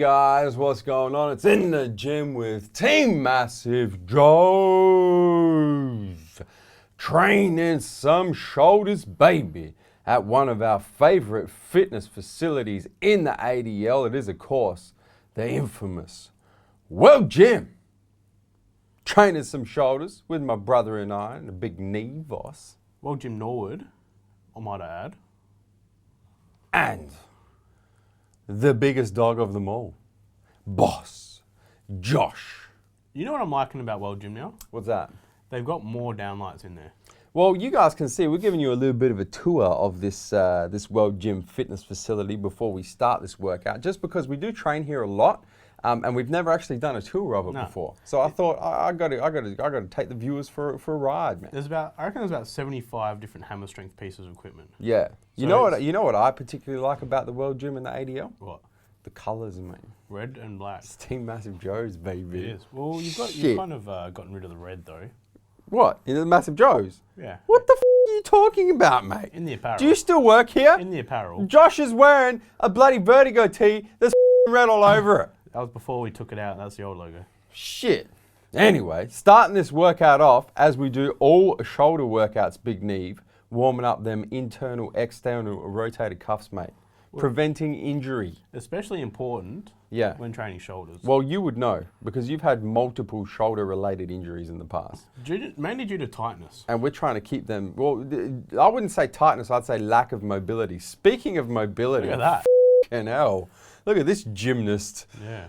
guys, what's going on? It's In the Gym with Team MassiveJoes. Training some shoulders, baby, at one of our favorite fitness facilities in the ADL. It is, of course, the infamous World Gym. Training some shoulders with my brother and I, and the big Neve boss. World Gym Norwood, I might add. And the biggest dog of them all, Boss Josh. You know what I'm liking about World Gym now? What's that? They've got more downlights in there. Well, you guys can see we're giving you a little bit of a tour of this this World Gym fitness facility before we start this workout, just because we do train here a lot, and we've never actually done a tour of it before. So I thought I got to take the viewers for a ride, man. I reckon there's about 75 different hammer strength pieces of equipment. Yeah. You know what I particularly like about the World Gym and the ADL? What? The colours, man. Red and black. It's Team MassiveJoes, baby. It is. Well, you've kind of gotten rid of the red though. What? In the MassiveJoes? Yeah. What the f are you talking about, mate? In the apparel. Do you still work here? In the apparel. Josh is wearing a bloody Vertigo tee. There's red all over it. That was before we took it out. That's the old logo. Shit. Anyway, starting this workout off, as we do all shoulder workouts, Big Neve, warming up them internal, external rotated cuffs, mate. Preventing injury. Especially important when training shoulders. Well, you would know, because you've had multiple shoulder-related injuries in the past. Mainly due to tightness. And we're trying to keep them, well, I wouldn't say tightness, I'd say lack of mobility. Speaking of mobility, look at that. F***ing hell. Look at this gymnast. Yeah.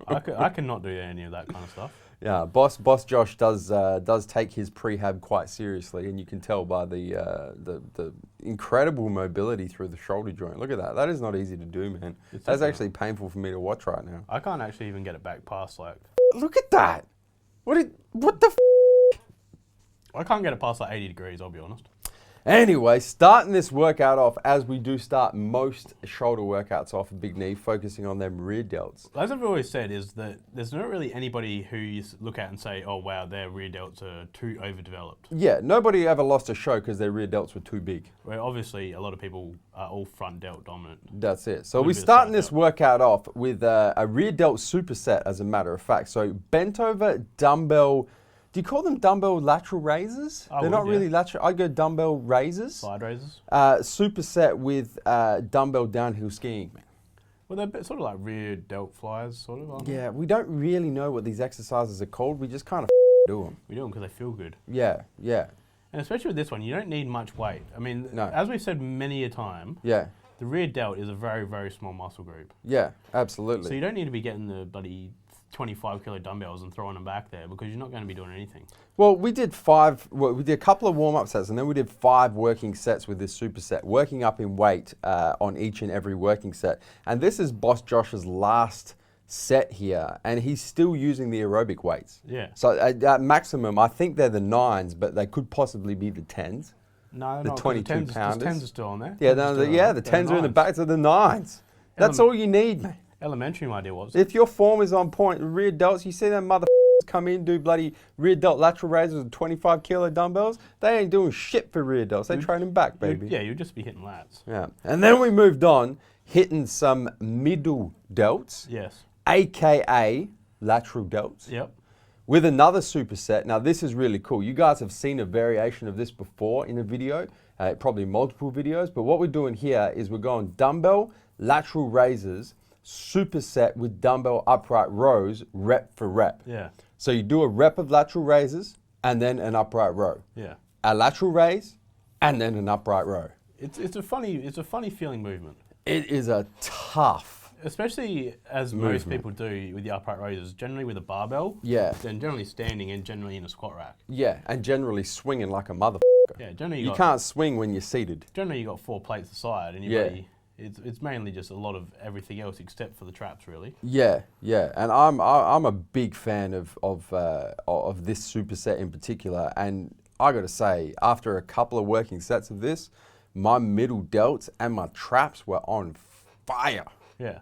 I cannot do any of that kind of stuff. Yeah, Boss Josh does take his prehab quite seriously, and you can tell by the incredible mobility through the shoulder joint. Look at that. That is not easy to do, man. That's actually painful for me to watch right now. I can't actually even get it back past like. Look at that. What the f? I can't get it past like 80 degrees. I'll be honest. Anyway, starting this workout off, as we do start most shoulder workouts off, Big Knee, focusing on them rear delts. As I've always said, is that there's not really anybody who you look at and say, oh wow, their rear delts are too overdeveloped. Yeah, nobody ever lost a show because their rear delts were too big. Well, obviously, a lot of people are all front delt dominant. That's it. So we're starting this workout off with a rear delt superset, as a matter of fact. So bent over dumbbell. Do you call them dumbbell lateral raises? They're not really lateral. I'd go dumbbell raises. Side raises. Superset with dumbbell downhill skiing. Well, they're sort of like rear delt flyers, sort of, aren't they? Yeah, we don't really know what these exercises are called. We just kind of do them. We do them because they feel good. Yeah, yeah. And especially with this one, you don't need much weight. I mean, as we've said many a time, the rear delt is a very, very small muscle group. Yeah, absolutely. So you don't need to be getting the bloody 25 kilo dumbbells and throwing them back there because you're not going to be doing anything. Well, we did a couple of warm-up sets, and then we did 5 working sets with this superset, working up in weight on each and every working set. And this is Boss Josh's last set here, and he's still using the aerobic weights. Yeah. So at maximum, I think they're the 9s, but they could possibly be the 10s. No, the 22 pounders. The 10s are still on there. Yeah, the 10s are in the back, so the 9s. That's all you need, mate. Elementary, my dear, was. If your form is on point, rear delts, you see them motherfuckers come in, do bloody rear delt lateral raises with 25 kilo dumbbells, they ain't doing shit for rear delts. They train them back, baby. You'd just be hitting lats. Yeah. And then we moved on, hitting some middle delts. Yes. AKA lateral delts. Yep. With another superset. Now, this is really cool. You guys have seen a variation of this before in a video, probably multiple videos, but what we're doing here is we're going dumbbell lateral raises, superset with dumbbell upright rows, rep for rep. Yeah. So you do a rep of lateral raises and then an upright row. Yeah. A lateral raise and then an upright row. It's a funny feeling movement. It is a tough, especially as most people do with the upright raises, generally with a barbell. Yeah. Then generally standing and generally in a squat rack. Yeah, and generally swinging like a motherfucker. Yeah, generally you can't swing when you're seated. Generally you got 4 plates aside and it's mainly just a lot of everything else except for the traps, really. Yeah, yeah, and I'm a big fan of this superset in particular, and I got to say, after a couple of working sets of this, my middle delts and my traps were on fire. Yeah,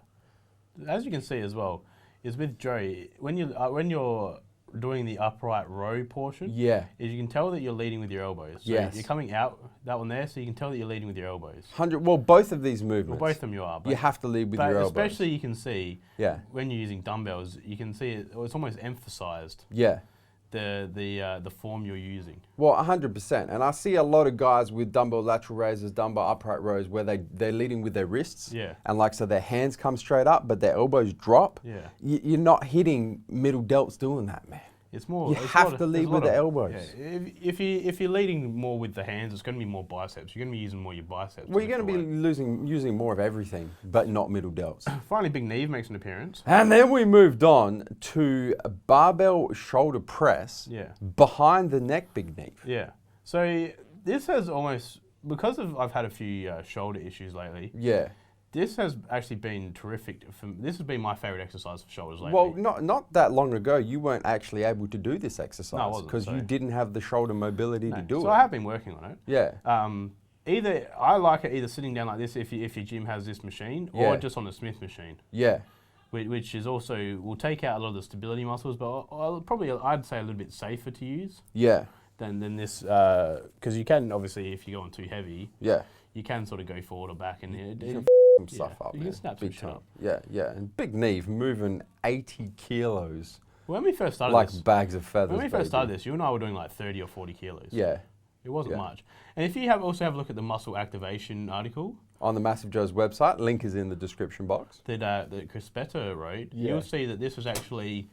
as you can see as well, is with Joe when you're doing the upright row portion, is you can tell that you're leading with your elbows. So you're coming out, that one there, so you can tell that you're leading with your elbows. Well, both of these movements. Well, both of them you are. You have to lead with your elbows. Especially you can see, when you're using dumbbells, you can see it's almost emphasized. The form you're using. Well, 100%. And I see a lot of guys with dumbbell lateral raises, dumbbell upright rows, where they're leading with their wrists. And so their hands come straight up, but their elbows drop. You're not hitting middle delts doing that, man. It's more. You have to lead with the elbows. If you're leading more with the hands, it's going to be more biceps. You're going to be using more your biceps. Well, you're going to be using more of everything, but not middle delts. Finally, big Neve makes an appearance. And then we moved on to a barbell shoulder press. Behind the neck, big Neve. So this has almost, because I've had a few shoulder issues lately. This has actually been terrific. This has been my favorite exercise for shoulders lately. Well, not that long ago, you weren't actually able to do this exercise because you didn't have the shoulder mobility to do it. So I have been working on it. Either I like it either sitting down like this if your gym has this machine, or just on the Smith machine. Which is also will take out a lot of the stability muscles, but probably I'd say a little bit safer to use. Than this, because you can obviously, if you're going too heavy, you can sort of go forward or back and some stuff up. You can snap some shit up. And big Neve moving 80 kilos. When we first started like bags of feathers. When we first started this, you and I were doing like 30 or 40 kilos. It wasn't much. And if you also have a look at the muscle activation article on the MassiveJoes website, link is in the description box. That Crispetta wrote, you'll see that this was actually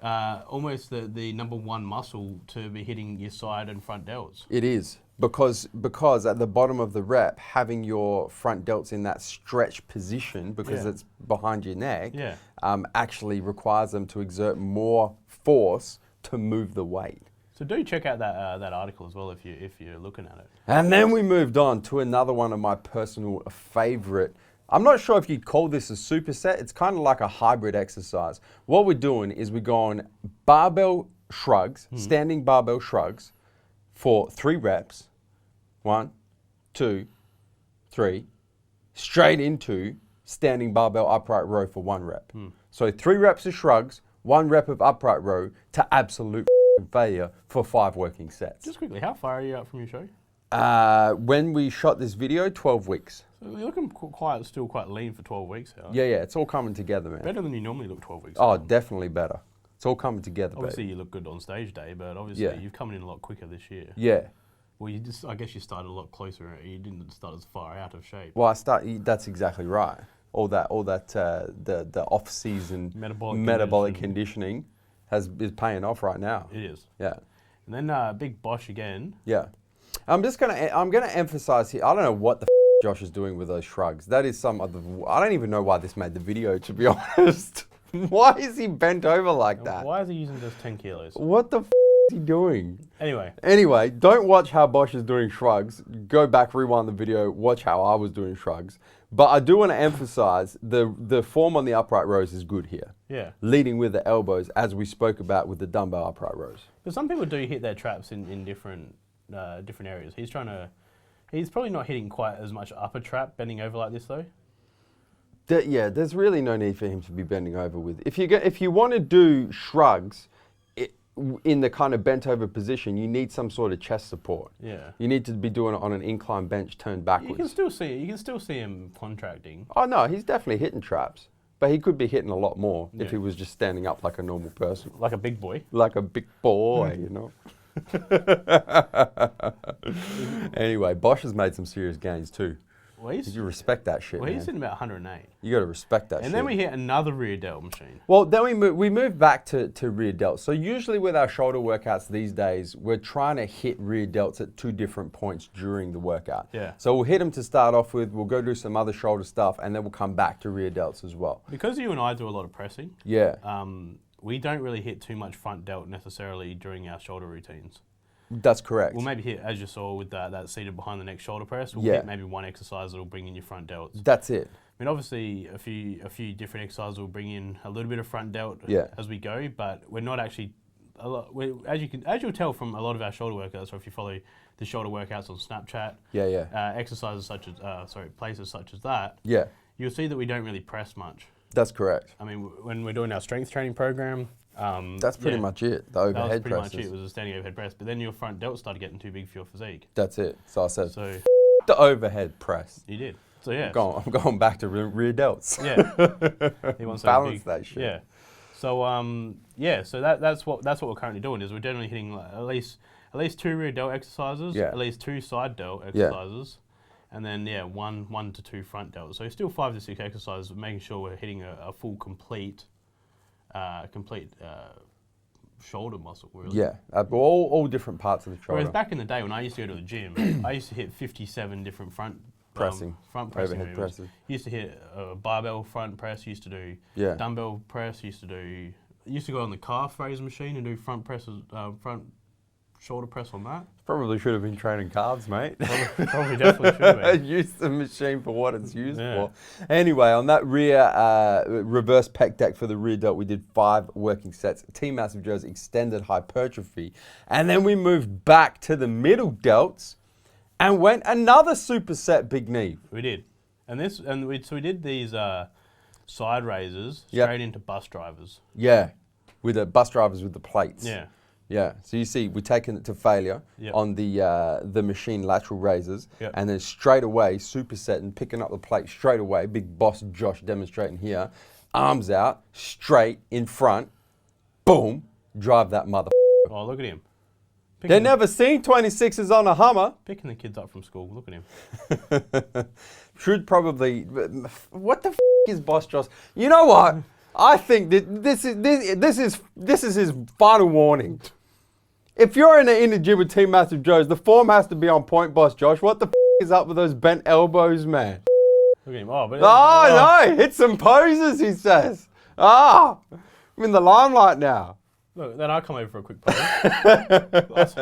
almost the #1 muscle to be hitting your side and front delts. It is. Because at the bottom of the rep, having your front delts in that stretch position, because it's behind your neck, actually requires them to exert more force to move the weight. So do check out that article as well if you're looking at it. And then we moved on to another one of my personal favorite. I'm not sure if you'd call this a superset. It's kind of like a hybrid exercise. What we're doing is we're going barbell shrugs, standing barbell shrugs, for 3 reps. 1, 2, 3, straight into standing barbell upright row for 1 rep. So 3 reps of shrugs, 1 rep of upright row to absolute failure for 5 working sets. Just quickly, how far are you out from your show? When we shot this video, 12 weeks. So you're looking still quite lean for 12 weeks. Yeah, it's all coming together, man. Better than you normally look 12 weeks. Oh, definitely better. It's all coming together, obviously, baby. You look good on stage day, but obviously you've come in a lot quicker this year. Well, I guess you started a lot closer. You didn't start as far out of shape. Well, that's exactly right. All that the off-season metabolic conditioning is paying off right now. It is. Yeah. And then big Bosch again. Yeah. I'm gonna emphasize here. I don't know what the Josh is doing with those shrugs. That is I don't even know why this made the video, to be honest. Why is he bent over like that? Why is he using just 10 kilos? What the is he doing? Anyway, don't watch how Bosch is doing shrugs. Go back, rewind the video, watch how I was doing shrugs. But I do want to emphasize the form on the upright rows is good here. Leading with the elbows, as we spoke about with the dumbbell upright rows. But some people do hit their traps in different areas. He's probably not hitting quite as much upper trap bending over like this though. There's really no need for him to be bending over with. If you want to do shrugs in the kind of bent over position, you need some sort of chest support. You need to be doing it on an incline bench turned backwards. You can still see him contracting. Oh no, he's definitely hitting traps. But he could be hitting a lot more if he was just standing up like a normal person. Like a big boy. Like a big boy, you know. Anyway, Bosch has made some serious gains too. Well, you respect that shit, man. He's sitting about 108. You got to respect that shit. And then we hit another rear delt machine. Well, then we move back to rear delts. So usually with our shoulder workouts these days, we're trying to hit rear delts at 2 different points during the workout. So we'll hit them to start off with, we'll go do some other shoulder stuff, and then we'll come back to rear delts as well. Because you and I do a lot of pressing, we don't really hit too much front delt necessarily during our shoulder routines. That's correct. We'll maybe hit, as you saw with that seated behind the neck shoulder press, we'll hit maybe 1 exercise that'll bring in your front delts. That's it. I mean, obviously, a few different exercises will bring in a little bit of front delt as we go, but we're not actually, as you'll tell from a lot of our shoulder workouts, or if you follow the shoulder workouts on Snapchat, exercises such as, places such as that, you'll see that we don't really press much. That's correct. I mean, when we're doing our strength training program, That's pretty much it. The overhead pretty presses. much it. Was a standing overhead press. But then your front delt started getting too big for your physique. That's it. So I said, the overhead press. You did. So yeah. I'm going back to rear delts. Yeah. He wants balance that shit. Yeah. So So that's what we're currently doing. Is we're generally hitting like at least 2 rear delt exercises. Yeah. At least 2 side delt exercises. And then 1 to 2 front delts. So still 5 to 6 exercises, making sure we're hitting a full complete shoulder muscle. Really. Yeah, all different parts of the shoulder. Whereas back in the day when I used to go to the gym, I used to hit 57 different front pressing overhead presses. Used to hit a barbell front press. Used to do dumbbell press. Used to go on the calf raise machine and do front presses, front shoulder press on that. Probably should have been training calves, mate. Probably definitely should have been. Use the machine for what it's used for. Anyway, on that rear reverse pec deck for the rear delt, we did 5 working sets. Team MassiveJoes extended hypertrophy. And then we moved back to the middle delts and went another superset big knee. We did. We did these side raises straight into bus drivers. Yeah, with the bus drivers with the plates. Yeah. Yeah, so you see, we're taking it to failure on the machine lateral raises, and then straight away, supersetting, picking up the plate straight away, big boss Josh demonstrating here, arms out, straight in front, boom, drive that mother. Oh, look at him. They never seen 26s on a Hummer. Picking the kids up from school, look at him. Should probably, what the is boss Josh? You know what? I think that this is his final warning. If you're in the gym with Team MassiveJoes, the form has to be on point, boss Josh. What the is up with those bent elbows, man? Look at him. No, hit some poses, he says. I'm in the limelight now. Look, then I'll come over for a quick pose.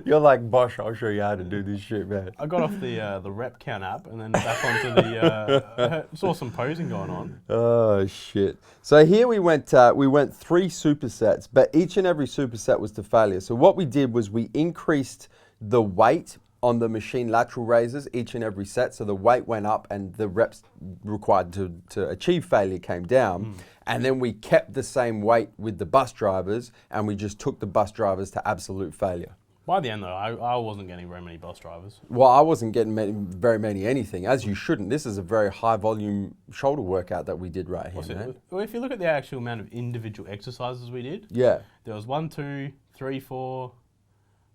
You're like, Bosh, I'll show you how to do this shit, man. I got off the rep count app and then back onto the, saw some posing going on. Oh, shit. So here we went 3 supersets, but each and every superset was to failure. So what we did was we increased the weight on the machine lateral raises each and every set. So the weight went up and the reps required to achieve failure came down. And then we kept the same weight with the bus drivers and we just took the bus drivers to absolute failure. By the end though, I wasn't getting very many bus drivers. Well, I wasn't getting very many anything, as you shouldn't. This is a very high volume shoulder workout that we did right here, man. Well, if you look at the actual amount of individual exercises we did, there was 1, 2, 3, 4,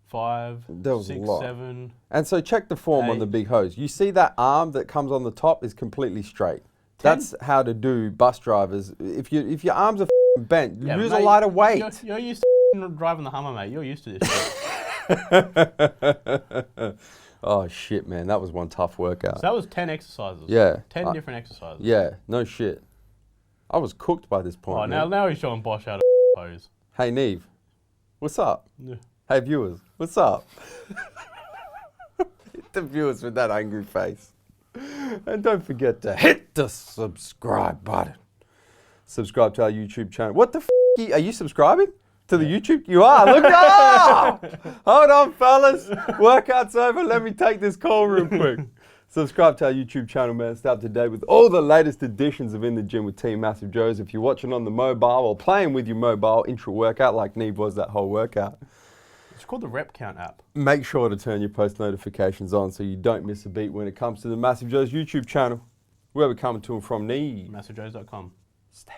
5, there was 6, a lot. 7. And so check the form 8. on the big hose. You see that arm that comes on the top is completely straight. 10. That's how to do bus drivers. If your arms are bent, use a lighter weight. You're used to driving the Hummer, mate. You're used to this shit. Oh shit, man, that was one tough workout. So that was 10 exercises. Yeah. 10 different exercises. Yeah, no shit. I was cooked by this point. Oh, now he's showing Bosh how to pose. Hey Neve, what's up? Yeah. Hey viewers, what's up? Hit the viewers with that angry face. And don't forget to hit the subscribe button. Subscribe to our YouTube channel. What the are you subscribing to the YouTube? You are, look up! Hold on fellas, workout's over, let me take this call real quick. Subscribe to our YouTube channel, man. Stay up to date with all the latest editions of In the Gym with Team MassiveJoes. If you're watching on the mobile or playing with your mobile intra workout like Neve was that whole workout, it's called the Rep Count app. make sure to turn your post notifications on so you don't miss a beat when it comes to the MassiveJoes YouTube channel. Where we're coming to and from, Neve. MassiveJoes.com. Stay